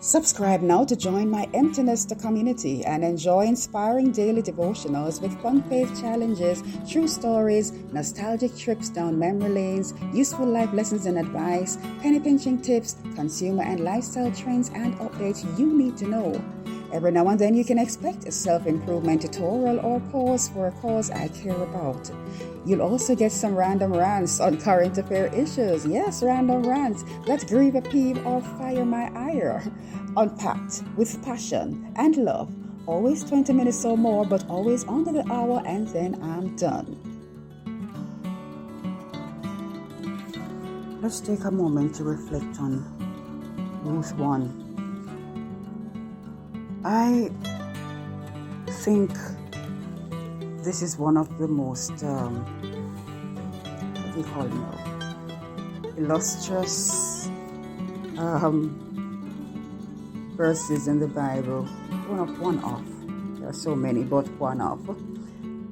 Subscribe now to join my Empty Nester community and enjoy inspiring daily devotionals with fun faith challenges, true stories, nostalgic trips down memory lanes, useful life lessons and advice, penny pinching tips, consumer and lifestyle trends and updates you need to know. Every now and then you can expect a self-improvement tutorial or pause for a cause I care about. You'll also get some random rants on current affair issues. Yes, random rants that grieve a peeve or fire my ire. Unpacked with passion and love. Always 20 minutes or more, but always under the hour, and then I'm done. Let's take a moment to reflect on Ruth 1. I think this is one of the most, illustrious verses in the Bible. One off. There are so many, but one off.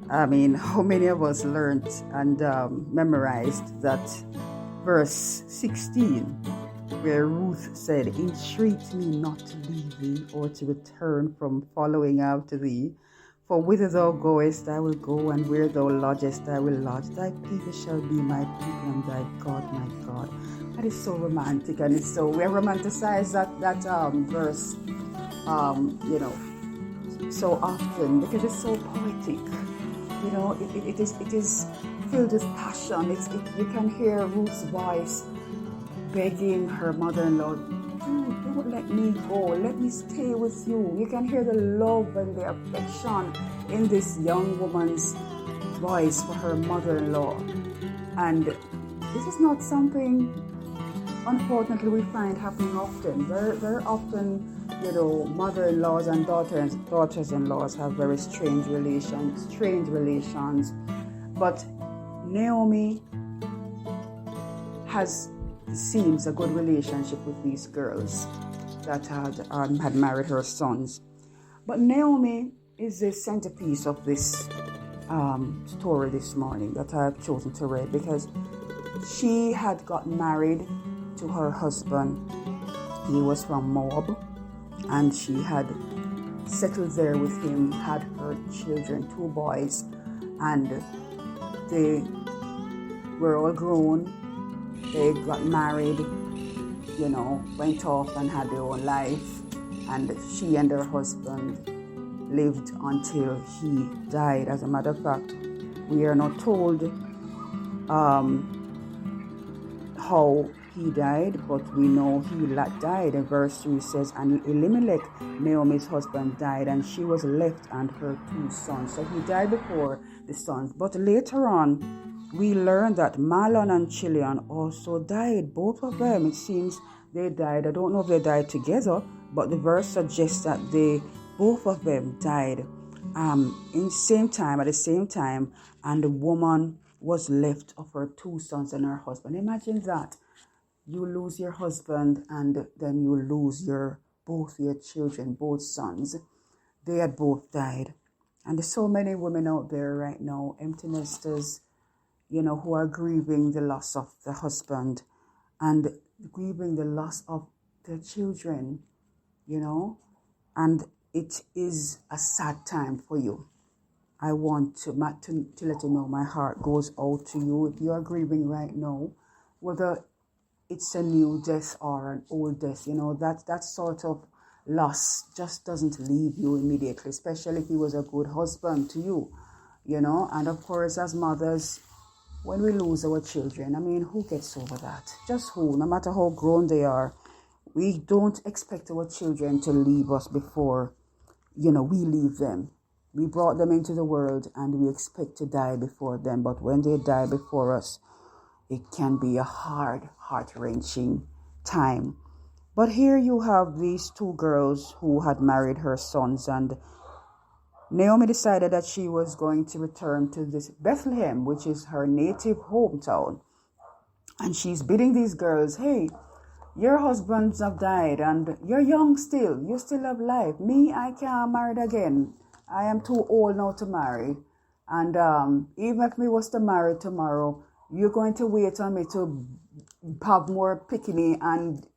I mean, how many of us learned and memorized that verse 16, where Ruth said, "Entreat me not to leave thee or to return from following after thee. For whither thou goest, I will go, and where thou lodgest, I will lodge. Thy people shall be my people, and thy God my God." That is so romantic, and it's so, we romanticize that verse, so often because it's so poetic. It is filled with passion. You can hear Ruth's voice begging her mother-in-law, don't let me go, let me stay with you. You can hear the love and the affection in this young woman's voice for her mother-in-law. And this is not something, unfortunately, we find happening often. Very often, mother-in-laws and daughters-in-laws have very strange relations. But Naomi seems a good relationship with these girls that had married her sons. But Naomi is the centerpiece of this story this morning that I have chosen to read, because she had gotten married to her husband. He was from Moab, and she had settled there with him, had her children, 2 boys, and they were all grown. They got married, went off and had their own life. And she and her husband lived until he died. As a matter of fact, we are not told how he died, but we know he died. And verse 3 says, "And Elimelech, Naomi's husband, died, and she was left and her 2 sons." So he died before the sons. But later on, we learned that Mahlon and Chilion also died. Both of them, it seems they died. I don't know if they died together, but the verse suggests that both of them died at the same time, and the woman was left of her 2 sons and her husband. Imagine that. You lose your husband, and then you lose both your children, both sons. They had both died. And there's so many women out there right now, empty nesters, who are grieving the loss of the husband and grieving the loss of their children, and it is a sad time for you. I want to let you know my heart goes out to you if you are grieving right now, whether it's a new death or an old death. That sort of loss just doesn't leave you immediately, especially if he was a good husband to you, and of course, as mothers, when we lose our children, who gets over that? Just who? No matter how grown they are, we don't expect our children to leave us before, we leave them. We brought them into the world and we expect to die before them. But when they die before us, it can be a hard, heart-wrenching time. But here you have these 2 girls who had married her sons, and Naomi decided that she was going to return to this Bethlehem, which is her native hometown. And she's bidding these girls, "Hey, your husbands have died and you're young still. You still have life. Me, I can't marry again. I am too old now to marry. And even if me was to marry tomorrow, you're going to wait on me to have more pickney and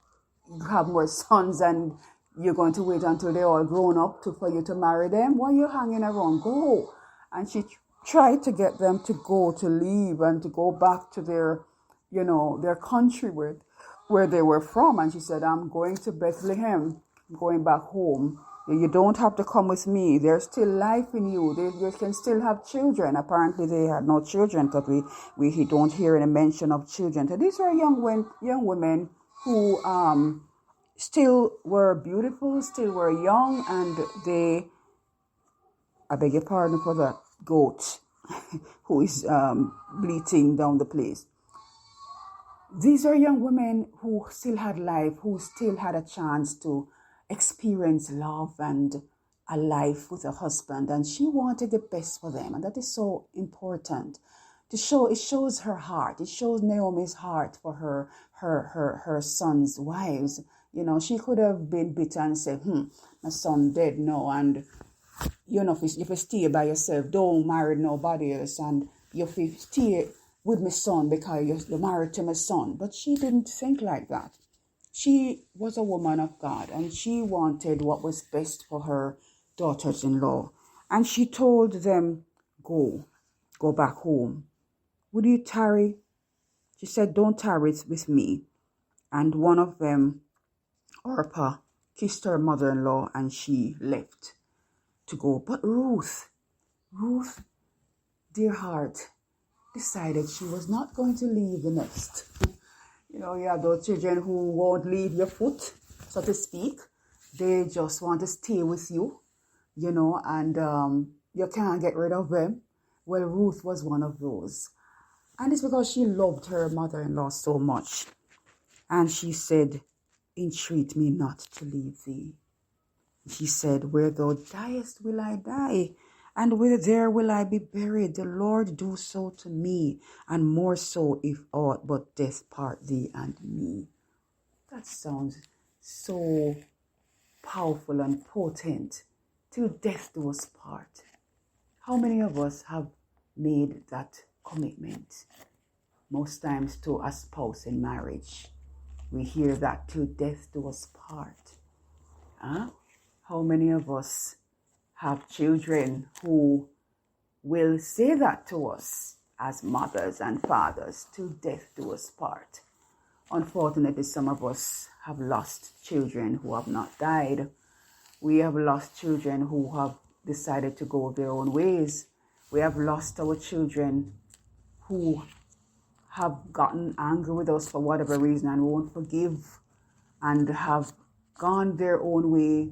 have more sons and You're going to wait until they're all grown up for you to marry them? Why are you hanging around? Go. And she tried to get them to leave and to go back to their country where they were from. And she said, I'm going to Bethlehem, I'm going back home. You don't have to come with me. There's still life in you. You can still have children. Apparently, they had no children because we don't hear any mention of children. So these are young women who still were beautiful, still were young, and I beg your pardon for that goat who is bleating down the place. These are young women who still had life, who still had a chance to experience love and a life with a husband, and she wanted the best for them, and that is so important. It shows her heart. It shows Naomi's heart for her son's wives. She could have been bitter and said, my son dead now, and if you stay by yourself, don't marry nobody else, and you stay with my son because you're married to my son. But she didn't think like that. She was a woman of God, and she wanted what was best for her daughters-in-law. And she told them, go back home. Would you tarry? She said, don't tarry with me. And one of them, Orpah, kissed her mother-in-law, and she left to go. But Ruth, dear heart, decided she was not going to leave the nest. You have those children who won't leave your foot, so to speak. They just want to stay with you, and you can't get rid of them. Well, Ruth was one of those. And it's because she loved her mother-in-law so much. And she said, entreat me not to leave thee. She said, where thou diest will I die, and where there will I be buried. The Lord do so to me, and more so if aught but death part thee and me. That sounds so powerful and potent. Till death do us part. How many of us have made that commitment? Most times to a spouse in marriage. We hear that till death do us part. How many of us have children who will say that to us as mothers and fathers, till death do us part? Unfortunately, some of us have lost children who have not died. We have lost children who have decided to go their own ways. We have lost our children who have gotten angry with us for whatever reason and won't forgive, and have gone their own way,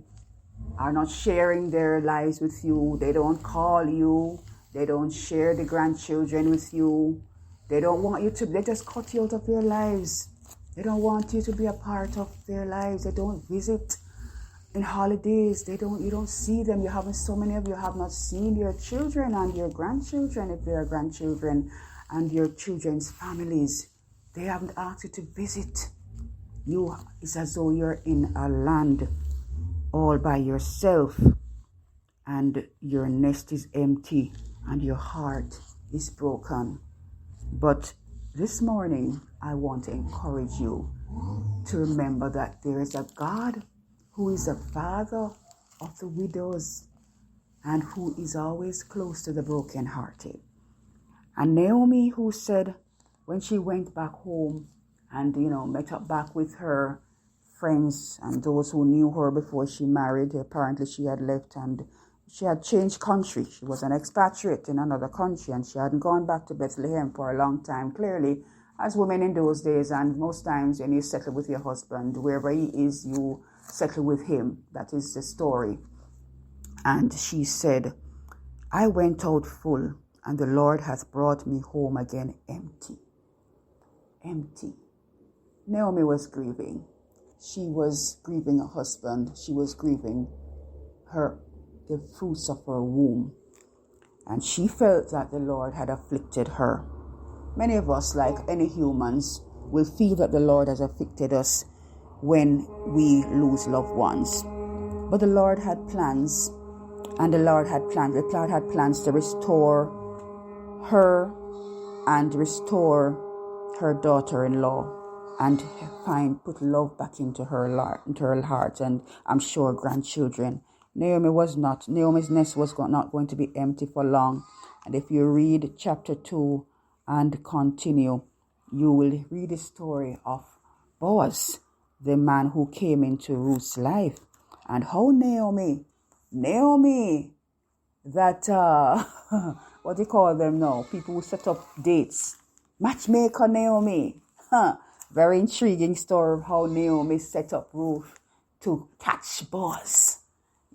are not sharing their lives with you. They don't call you. They don't share the grandchildren with you. They don't want you to, they just cut you out of their lives. They don't want you to be a part of their lives. They don't visit in holidays. You don't see them. So many of you have not seen your children and your grandchildren, if they are grandchildren, and your children's families. They haven't asked you to visit. It's as though you're in a land all by yourself, and your nest is empty, and your heart is broken. But this morning, I want to encourage you to remember that there is a God who is a father of the widows and who is always close to the brokenhearted. And Naomi, who said when she went back home and, met up back with her friends and those who knew her before she married, apparently she had left and she had changed country. She was an expatriate in another country, and she hadn't gone back to Bethlehem for a long time. Clearly, as women in those days, and most times when you settle with your husband, wherever he is, you settle with him. That is the story. And she said, I went out full, and the Lord hath brought me home again empty. Empty. Naomi was grieving. She was grieving her husband. She was grieving the fruits of her womb. And she felt that the Lord had afflicted her. Many of us, like any humans, will feel that the Lord has afflicted us when we lose loved ones. But the Lord had plans, and the Lord had plans to restore her and restore her daughter-in-law. and put love back into her heart, and I'm sure grandchildren. Naomi's nest was not going to be empty for long. And if you read chapter 2 and continue, you will read the story of Boaz, the man who came into Ruth's life, and how Naomi, that, what do you call them now? People who set up dates. Matchmaker Naomi. Very intriguing story of how Naomi set up Ruth to catch Boaz.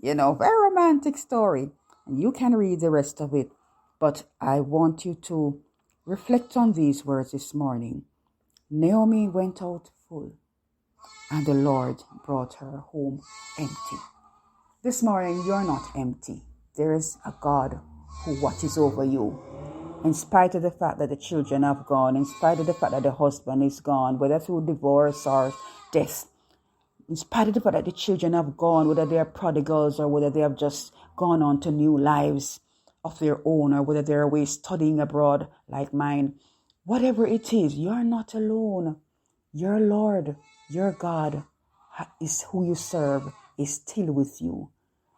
Very romantic story. And you can read the rest of it. But I want you to reflect on these words this morning. Naomi went out full, and the Lord brought her home empty. This morning, you're not empty. There is a God who watches over you. In spite of the fact that the children have gone, in spite of the fact that the husband is gone, whether through divorce or death, in spite of the fact that the children have gone, whether they are prodigals or whether they have just gone on to new lives of their own, or whether they're away studying abroad like mine, whatever it is, you're not alone. Your Lord, your God, is who you serve, is still with you.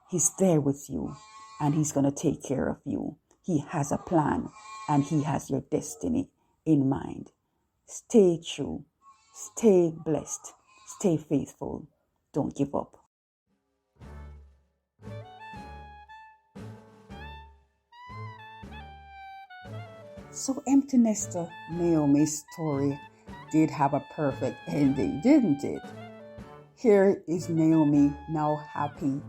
He's there with you, and he's going to take care of you. He has a plan, and he has your destiny in mind. Stay true, stay blessed, stay faithful. Don't give up. So empty nester Naomi's story did have a perfect ending, didn't it? Here is Naomi now happy.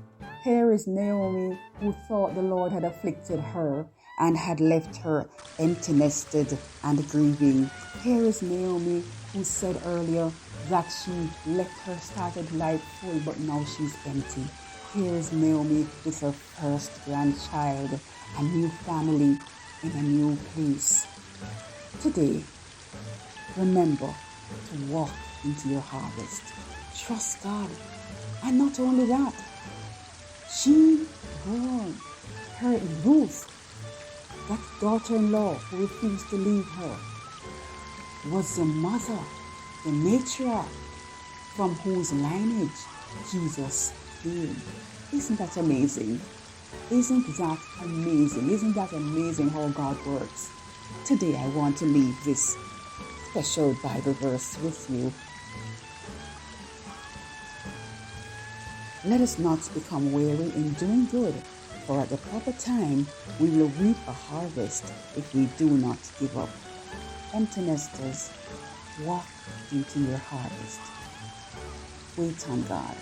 Here is Naomi who thought the Lord had afflicted her and had left her empty nested and grieving. Here is Naomi who said earlier that she left her started life full, but now she's empty. Here is Naomi with her first grandchild, a new family in a new place. Today, remember to walk into your harvest. Trust God. And not only that, she born her Ruth, that daughter-in-law who refused to leave her, was the mother, the matriarch, from whose lineage Jesus came. Isn't that amazing? Isn't that amazing? Isn't that amazing how God works? Today I want to leave this special Bible verse with you. Let us not become weary in doing good, for at the proper time we will reap a harvest if we do not give up. Empty nesters, walk into your harvest. Wait on God.